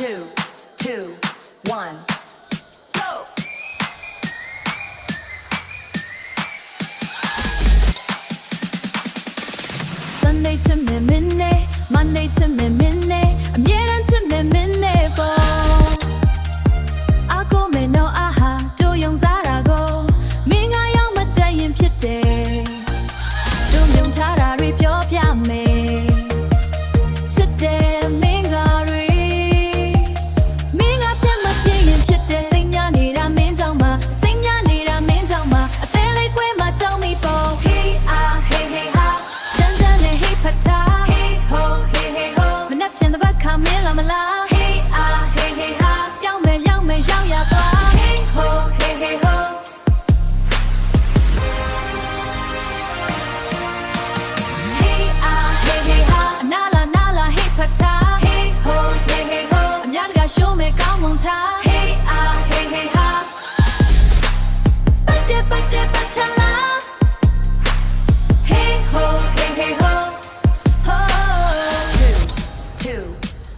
2, 2, 1, go! Sunday to me midnight, Monday to me midnight. I'm yelling to me midnight, boy. I go me no aha, do young Zara go. Ming I young my day in pity. Do young Tara rip your piame. Today, Mingari. Ming up to my pay in pity. Sing ya need a mean down ma. Sing ya need a mean down ma. I feel like when my tell me, boy. Hey, ah, hey, hey, ha. Pata, hey ho, hey hey ho. Mình nấp trên the back camera mà la. Hey ah, hey hey ha. Giao ya toa. Hey ho, hey hey ho. Hey ah, hey hey ha. Nala, hey pata. Hey ho, hey hey ho. I'm nhát gà show me cao mong ta. Hey ah, hey hey ha. Pata la. Hey ho, hey hey ho.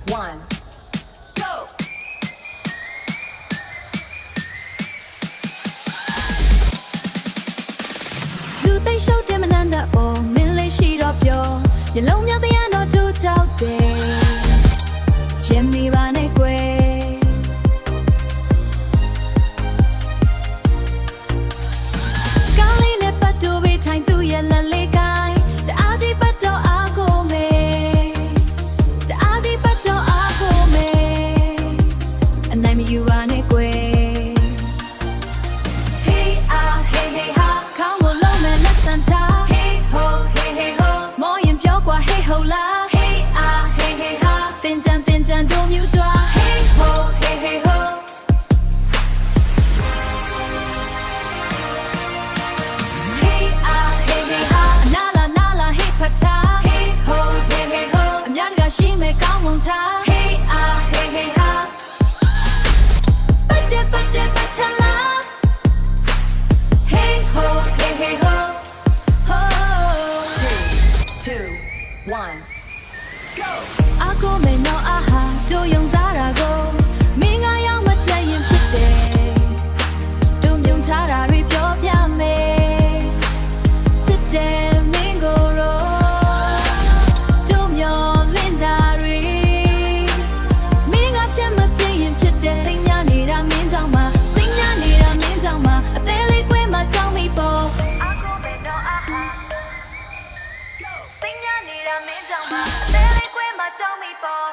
1, go!လူသိရှုပ်တယ်မနန္ဒပေါ်မင်းလေးရှိတော့ပြောရလုံးမြောက်တဲ့တော့တူကြောက်တယ်ရင်နေပါနဲ့ကွယ်ကောင်းလေးနဲ့ပတ်တူပေးထိုင်သူရဲ့လက်လေးကိုင်းတအားကြီးပတ်တော့အားကိုမေတအားကြီးပတ်တော့အားကိုမေအနိုင်မယူပါနဲ့ကွယ် Hey ah hey hey ha ခေါင်းကိုလုံးမဲ့လက်ဆန်ထား Hey ho hey hey ho မောရင်ပြောကွာ Hey ho လာ Hey ah hey hey ha တင်ကြံတို့မြူကြွား Hey ho hey hey ho Hey ah hey hey ha nala hey pata Hey ho hey hey ho အများတကရှိမဲ့ကောင်းမွန်ထား Hey ah hey hey ha ပတ်လာ Hey ho hey hey ho ho 2, 1, go! အကိုမေနော်အဟာတို့ယုံစားတာကိုမင်းကရောက်မတည့်ရင်ဖြစ်တယ်တို့မြုံထားတာတွေပြောပြမယ်ချစ်တယ်မင်းကိုရောတို့မျောလင့်တာတွေမင်းကပြတ်မပြည့်ရင်ဖြစ်တယ်စိတ်များနေတာမင်းကြောင့်ပါစိတ်များနေတာမင်းကြောင့်ပါအသေးလေးကွဲမှကြောက်မိပေါ်အကိုမေနော်အဟာစိတ်များနေတာမင်းကြောင့်ပါအသေးလေးကွဲမှကြောက်မိပေါ်